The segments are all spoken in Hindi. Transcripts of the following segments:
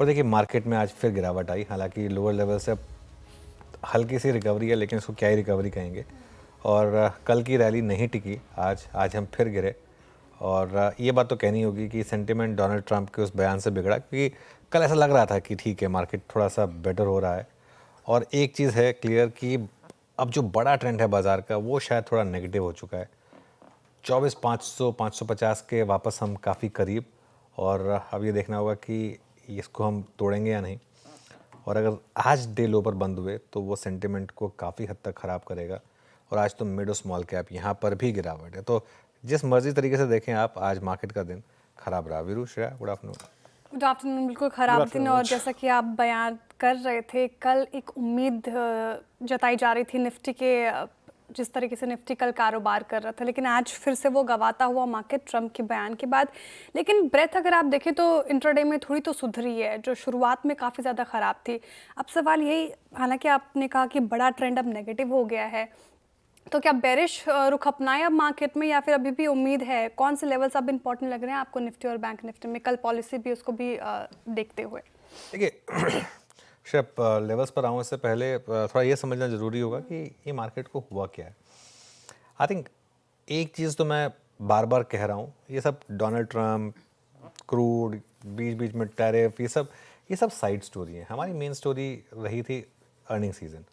और देखिए मार्केट में आज फिर गिरावट आई, हालांकि लोअर लेवल से अब हल्की सी रिकवरी है, लेकिन इसको क्या ही रिकवरी कहेंगे। और कल की रैली नहीं टिकी, आज हम फिर गिरे। और ये बात तो कहनी होगी कि सेंटिमेंट डोनाल्ड ट्रंप के उस बयान से बिगड़ा, क्योंकि कल ऐसा लग रहा था कि ठीक है मार्केट थोड़ा सा बेटर हो रहा है। और एक चीज़ है क्लियर कि अब जो बड़ा ट्रेंड है बाज़ार का वो शायद थोड़ा नेगेटिव हो चुका है। 24,500 550 के वापस हम काफ़ी करीब, और अब ये देखना होगा कि इसको हम तोड़ेंगे या नहीं। और अगर आज डे लो पर बंद हुए तो वो सेंटिमेंट को काफ़ी हद तक ख़राब करेगा। और आज तो मिड और स्मॉल कैप यहाँ पर भी गिरावट है, तो जिस मर्जी तरीके से देखें आप, आज मार्केट का दिन ख़राब रहा। Veeru, Shreya, good afternoon. Good afternoon. बिल्कुल गुड ख़राब दिन, आफ्टरनून और अनुज। जैसा कि आप बयान कर रहे थे, कल एक उम्मीद जताई जा रही थी निफ्टी के, जिस तरीके से निफ्टी कल कारोबार कर रहा था, लेकिन आज फिर से वो गवाता हुआ मार्केट ट्रंप के बयान के बाद। लेकिन ब्रेथ अगर आप देखें तो इंट्राडे में थोड़ी तो सुधरी है, जो शुरुआत में काफ़ी ज़्यादा ख़राब थी। अब सवाल यही, हालांकि आपने कहा कि बड़ा ट्रेंड अब नेगेटिव हो गया है, तो क्या बेरिश रुख अपनाए अब मार्केट में, या फिर अभी भी उम्मीद है? कौन से लेवल्स अब इंपॉर्टेंट लग रहे हैं आपको निफ्टी और बैंक निफ्टी में, कल पॉलिसी भी उसको भी देखते हुए? देखिए शिप लेवल्स पर आऊँ इससे पहले थोड़ा ये समझना ज़रूरी होगा कि ये मार्केट को हुआ क्या है। आई थिंक एक चीज़ तो मैं बार बार कह रहा हूँ, ये सब डोनाल्ड ट्रम्प, क्रूड, बीच बीच में टैरिफ, ये सब साइड स्टोरी है। हमारी मेन स्टोरी रही थी अर्निंग सीजन,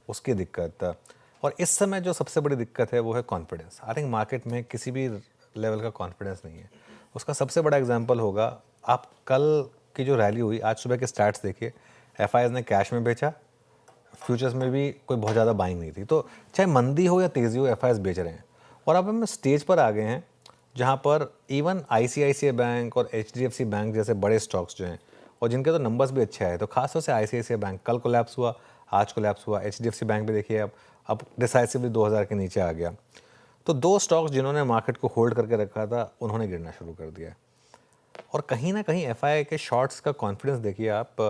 उसकी दिक्कत। और इस समय जो सबसे बड़ी दिक्कत है वो है कॉन्फिडेंस। आई थिंक मार्केट में किसी भी लेवल का कॉन्फिडेंस नहीं है। उसका सबसे बड़ा एग्जांपल होगा, आप कल की जो रैली हुई, आज सुबह के स्टार्ट्स देखिए, एफआईआईज ने कैश में बेचा, फ्यूचर्स में भी कोई बहुत ज़्यादा बाइंग नहीं थी। तो चाहे मंदी हो या तेज़ी हो, एफआईआईज बेच रहे हैं। और अब हम स्टेज पर आ गए हैं जहाँ पर इवन आईसीआईसीआई बैंक और एचडीएफसी बैंक जैसे बड़े स्टॉक्स जो हैं, और जिनके तो नंबर्स भी अच्छे आए, तो खासतौर से आईसीआईसीआई बैंक कल कोलैप्स हुआ, आज कोलैप्स हुआ। एचडीएफसी बैंक भी देखिए अब डिसाइसिवली 2000 के नीचे आ गया। तो दो स्टॉक्स जिन्होंने मार्केट को होल्ड करके रखा था, उन्होंने गिरना शुरू कर दिया। और कहीं ना कहीं एफआईआई के शॉर्ट्स का कॉन्फिडेंस देखिए आप,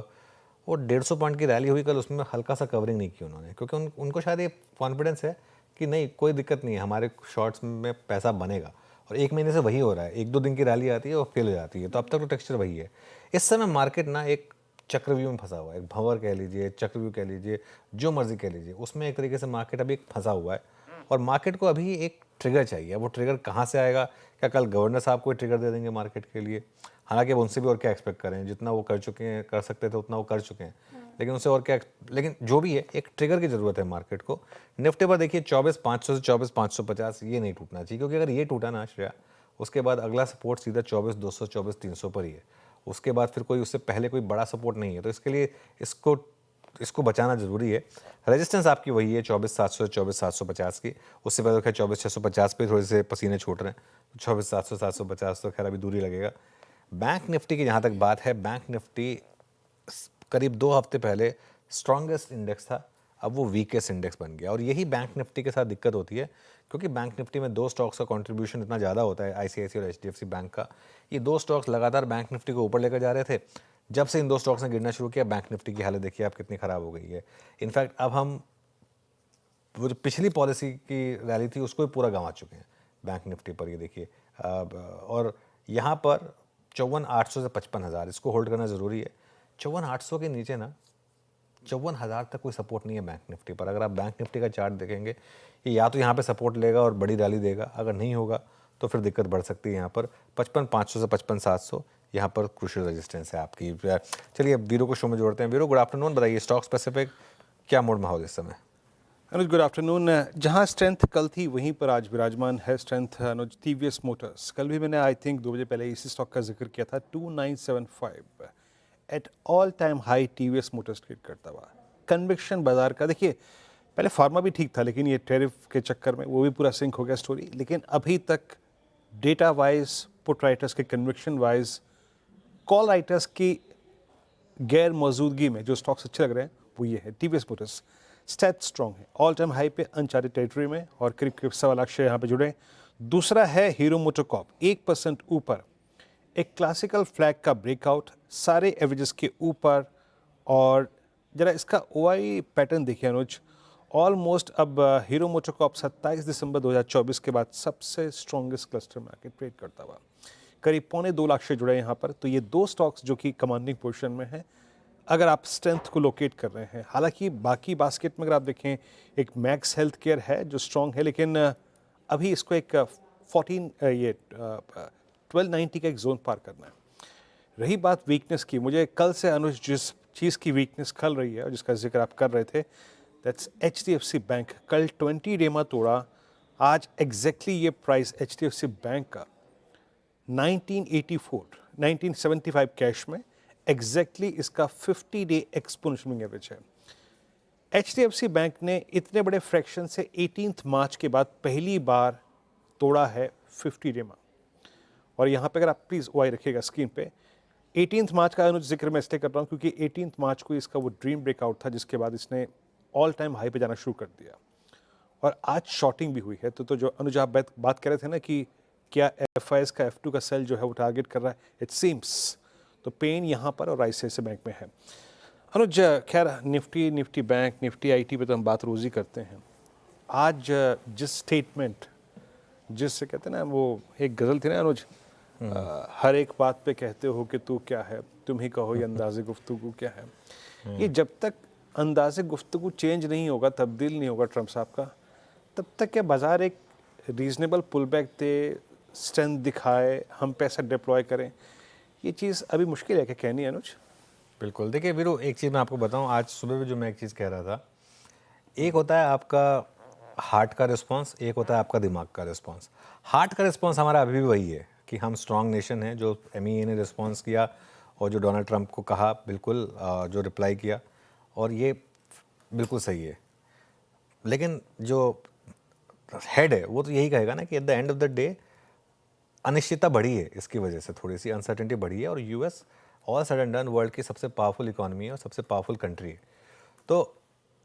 वो 150 पॉइंट की रैली हुई कल, उसमें हल्का सा कवरिंग नहीं की उन्होंने, क्योंकि उनको शायद ये कॉन्फिडेंस है कि नहीं, कोई दिक्कत नहीं है, हमारे शॉर्ट्स में पैसा बनेगा। और एक महीने से वही हो रहा है, एक दो दिन की रैली आती है और फेल हो जाती है, तो अब तक तो टेक्सचर वही है। इस समय मार्केट ना एक चक्रव्यूह में फंसा हुआ है, एक भंवर कह लीजिए, चक्रव्यूह कह लीजिए, जो मर्जी कह लीजिए, उसमें एक तरीके से मार्केट अभी एक फंसा हुआ है। और मार्केट को अभी एक ट्रिगर चाहिए। वो ट्रिगर कहाँ से आएगा? क्या कल गवर्नर साहब कोई ट्रिगर दे देंगे मार्केट के लिए? हालांकि अब उनसे भी और क्या एक्सपेक्ट करें, जितना वो कर चुके हैं, कर सकते थे उतना वो कर चुके हैं, लेकिन उनसे और क्या। लेकिन जो भी है, एक ट्रिगर की ज़रूरत है मार्केट को। निफ्टी पर देखिए 24,500 से 24,550 ये नहीं टूटना चाहिए, क्योंकि अगर ये टूटा ना श्रेया, उसके बाद अगला सपोर्ट सीधा 24,200 24,300 पर ही है। उसके बाद फिर कोई उससे पहले कोई बड़ा सपोर्ट नहीं है, तो इसके लिए इसको बचाना जरूरी है। रेजिस्टेंस आपकी वही है 24,700 24,750 की। उससे पहले खैर 24,650 पे थोड़े से पसीने छूट रहे हैं, 24,700 750 तो खैर अभी दूरी लगेगा। बैंक निफ्टी की जहाँ तक बात है, बैंक निफ्टी करीब 2 हफ्ते पहले स्ट्रॉन्गेस्ट इंडेक्स था, अब वो वीकेस्ट इंडेक्स बन गया। और यही बैंक निफ्टी के साथ दिक्कत होती है, क्योंकि बैंक निफ्टी में दो स्टॉक्स का कंट्रीब्यूशन इतना ज़्यादा होता है, आईसीआईसीआई और एचडीएफसी बैंक का। ये दो स्टॉक्स लगातार बैंक निफ्टी को ऊपर लेकर जा रहे थे। जब से इन दो स्टॉक्स ने गिरना शुरू किया, बैंक निफ्टी की हालत देखिए आप कितनी ख़राब हो गई है। इनफैक्ट अब हम वो जो पिछली पॉलिसी की रैली थी उसको भी पूरा गंवा चुके हैं बैंक निफ्टी पर, ये देखिए। और यहाँ पर 54,800 से 55,000 इसको होल्ड करना ज़रूरी है। 54,800 के नीचे ना 54,000 तक कोई सपोर्ट नहीं है बैंक निफ्टी पर। अगर आप बैंक निफ्टी का चार्ट देखेंगे, ये या तो यहाँ पे सपोर्ट लेगा और बड़ी रैली देगा, अगर नहीं होगा तो फिर दिक्कत बढ़ सकती है। यहाँ पर 55,500 से 55,700 यहाँ पर क्रूशियल रेजिस्टेंस है आपकी। चलिए अब वीरो को शो में जोड़ते हैं। वीरो, गुड आफ्टरनून, बताइए स्टॉक स्पेसिफिक क्या मूड माहौल इस समय? अनुज गुड आफ्टरनून। जहां स्ट्रेंथ कल थी वहीं पर आज विराजमान है स्ट्रेंथ। अनुज, टीवीएस मोटर्स, कल भी मैंने आई थिंक 2 बजे पहले इसी स्टॉक का जिक्र किया था। 2975 at all time high TVS Motors trade करता हुआ। कन्विक्शन बाजार का देखिए, पहले फार्मा भी ठीक था, लेकिन ये टैरिफ के चक्कर में वो भी पूरा सिंक हो गया स्टोरी। लेकिन अभी तक डेटा वाइज, पुट राइटर्स के कन्विक्शन वाइज, कॉल राइटर्स की गैर मौजूदगी में जो स्टॉक्स अच्छे लग रहे हैं वो ये है। टीवीएस मोटर्स स्टैट स्ट्रॉन्ग है, ऑल टाइम हाई पे, अनचार्टेड टेरिटरी में, और करीब करीब 1.25 लाख शेयर यहाँ पे जुड़े। दूसरा है हीरो मोटोकॉर्प, 1% ऊपर, एक क्लासिकल फ्लैग का ब्रेकआउट, सारे एवरेजेस के ऊपर। और जरा इसका ओआई पैटर्न देखिए अनुज, ऑलमोस्ट अब हीरो मोटोकॉर्प 27 दिसंबर 2024 के बाद सबसे स्ट्रॉन्गेस्ट क्लस्टर में आके ट्रेड करता हुआ। करीब 1.25 लाख शेयर जुड़े हैं यहाँ पर। तो ये 2 स्टॉक्स जो कि कमांडिंग पोजीशन में हैं, अगर आप स्ट्रेंथ को लोकेट कर रहे हैं। हालांकि बाकी बास्केट में अगर आप देखें, एक मैक्स हेल्थ केयर है जो स्ट्रॉन्ग है, लेकिन अभी इसको एक 1290 का एक जोन पार करना है। रही बात वीकनेस की, मुझे कल से अनुज जिस चीज़ की वीकनेस खल रही है और जिसका जिक्र आप कर रहे थे, दैट्स HDFC बैंक। कल 20 डेमा तोड़ा, आज एग्जैक्टली ये प्राइस HDFC बैंक का 1975 कैश में एग्जैक्टली इसका 50 डे एक्सपोनेंशियल एवरेज है। HDFC बैंक ने इतने बड़े फ्रैक्शन से 18 मार्च के बाद पहली बार तोड़ा है 50 डेमा। और यहाँ पे अगर आप प्लीज़ OI रखिएगा स्क्रीन पे, 18 मार्च का अनुज जिक्र मैं इसलिए कर रहा हूँ क्योंकि 18 मार्च को इसका वो ड्रीम ब्रेकआउट था जिसके बाद इसने ऑल टाइम हाई पे जाना शुरू कर दिया और आज शॉर्टिंग भी हुई है। तो जो अनुज आप बात कर रहे थे ना कि क्या FIS का F2 का सेल जो है वो टारगेट कर रहा है, इट सीम्स तो पेन यहाँ पर और ICICI बैंक में है। अनुज खैर निफ्टी बैंक, निफ्टी IT पे तो हम बात रोज़ ही करते हैं। आज जिस स्टेटमेंट, जिससे कहते हैं ना, वो एक गज़ल थी ना अनुज, हर एक बात पे कहते हो कि तू क्या है, तुम ही कहो ये अंदाज़े गुफ्तगू क्या है। ये जब तक अंदाज़े गुफ्तगू चेंज नहीं होगा, तब्दील नहीं होगा ट्रम्प साहब का, तब तक क्या बाज़ार एक रीज़नेबल पुल बैक दे, स्ट्रेंथ दिखाए, हम पैसा डिप्लॉय करें, ये चीज़ अभी मुश्किल है क्या कहनी है अनुज? बिल्कुल। देखिए वीरू, एक चीज़ मैं आपको बताऊं, आज सुबह भी जो मैं एक चीज़ कह रहा था, एक होता है आपका हार्ट का रिस्पांस, एक होता है आपका दिमाग का रिस्पांस। हार्ट का रिस्पांस हमारा अभी भी वही है कि हम स्ट्रांग नेशन है, जो MEA ने रिस्पांस किया और जो डोनाल्ड ट्रंप को कहा, बिल्कुल जो रिप्लाई किया, और ये बिल्कुल सही है। लेकिन जो हेड है वो तो यही कहेगा ना कि at the end of the day अनिश्चितता बढ़ी है, इसकी वजह से थोड़ी सी अनसर्टेनिटी बढ़ी है, और US all sudden done world की सबसे पावरफुल इकोनॉमी है और सबसे पावरफुल कंट्री है। तो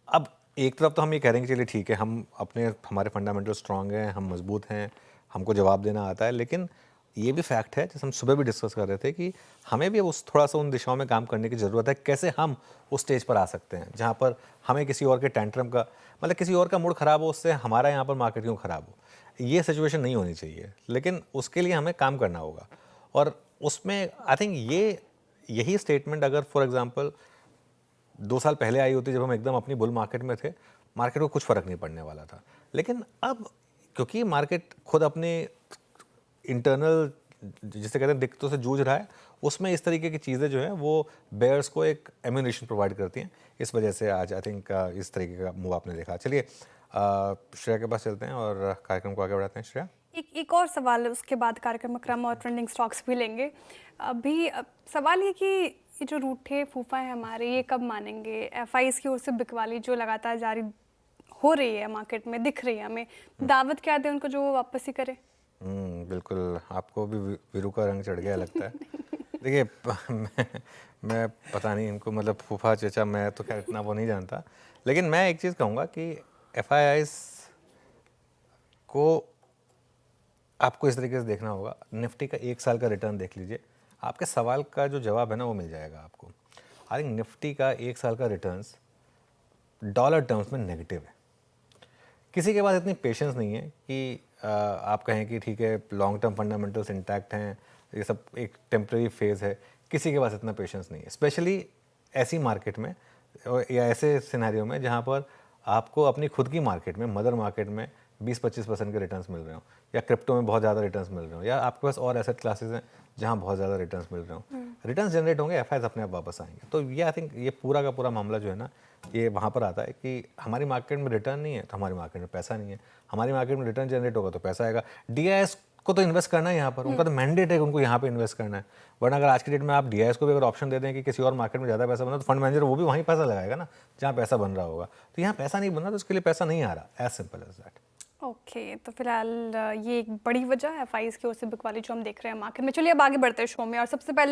अब एक तरफ तो हम ये कह रहे हैं कि चलिए ठीक है, हमारे फंडामेंटल स्ट्रांग हैं, हम मजबूत हैं, हमको जवाब देना आता है, लेकिन ये भी फैक्ट है, जैसे हम सुबह भी डिस्कस कर रहे थे, कि हमें भी थोड़ा सा उन दिशाओं में काम करने की ज़रूरत है। कैसे हम उस स्टेज पर आ सकते हैं जहाँ पर हमें किसी और के टैंट्रम का, मतलब किसी और का मूड ख़राब हो, उससे हमारा यहाँ पर मार्केट क्यों ख़राब हो, ये सिचुएशन नहीं होनी चाहिए। लेकिन उसके लिए हमें काम करना होगा, और उसमें आई थिंक यही स्टेटमेंट अगर फॉर एग्जांपल 2 साल पहले आई होती, जब हम एकदम अपनी बुल मार्केट में थे, मार्केट को कुछ फ़र्क नहीं पड़ने वाला था। लेकिन अब क्योंकि मार्केट खुद अपने इंटरनल, जिसे कहते हैं, दिक्कतों से जूझ रहा है, उसमें इस तरीके की चीज़ें जो हैं वो बेयर्स को एक एम्यूनेशन प्रोवाइड करती हैं। इस वजह से आज आई थिंक इस तरीके का मूव आपने देखा। चलिए श्रेया के पास चलते हैं और कार्यक्रम को आगे बढ़ाते हैं। श्रेया, एक और सवाल है, उसके बाद कार्यक्रम क्रम और ट्रेंडिंग स्टॉक्स भी लेंगे। अभी सवाल ये कि ये जो रूठे फूफा है हमारे, ये कब मानेंगे? FIs की ओर से बिकवाली जो लगातार जारी हो रही है मार्केट में, दिख रही है हमें, दावत क्या दें उनको जो वो वापस ही करे? बिल्कुल, आपको भी वीरू का रंग चढ़ गया लगता है। देखिए मैं पता नहीं इनको, मतलब फूफा चचा, मैं तो खैर इतना वो नहीं जानता, लेकिन मैं एक चीज़ कहूँगा कि FIs को आपको इस तरीके से देखना होगा। निफ्टी का 1 साल का रिटर्न देख लीजिए, आपके सवाल का जो जवाब है ना वो मिल जाएगा आपको। आई थिंक निफ्टी का 1 साल का रिटर्न्स डॉलर टर्म्स में नेगेटिव है। किसी के पास इतनी पेशेंस नहीं है कि आप कहें कि ठीक है, लॉन्ग टर्म फंडामेंटल्स इंटैक्ट हैं, ये सब एक टेम्प्रेरी फेज़ है। किसी के पास इतना पेशेंस नहीं है, स्पेशली ऐसी मार्केट में या ऐसे सिनेरियो में जहाँ पर आपको अपनी खुद की मार्केट में, मदर मार्केट में 20-25% के रिटर्न्स मिल रहे हो, या क्रिप्टो में बहुत ज़्यादा रिटर्न्स मिल रहे हो, या आपके पास और एसेट क्लासेस हैं जहाँ बहुत ज़्यादा रिटर्न्स मिल रहे हो। रिटर्न्स जनरेट होंगे, FIs अपने आप वापस आएंगे। तो ये आई थिंक ये पूरा का पूरा मामला जो है ना, ये वहाँ पर आता है कि हमारी मार्केट में रिटर्न नहीं है तो हमारी मार्केट में पैसा नहीं है, हमारी मार्केट में रिटर्न जनरेट होगा तो पैसा आएगा। DIS को तो इन्वेस्ट करना है यहाँ पर, उनका तो मैंडेट है कि उनको यहाँ पे इन्वेस्ट करना है। वरना अगर आज की डेट में आप DIS को भी अगर ऑप्शन दे दें कि किसी और मार्केट में ज़्यादा पैसा बना, तो फंड मैनेजर वो भी वहीं पैसा लगाएगा ना जहाँ पैसा बन रहा होगा। तो यहाँ पैसा नहीं बन रहा तो उसके लिए पैसा नहीं आ रहा, as simple as that. Okay, तो फिलहाल ये एक बड़ी वजह है FIs की ओर से बिकवाली जो हम देख रहे हैं मार्केट में। चलिए अब आगे बढ़ते हैं शो में, और सबसे पहले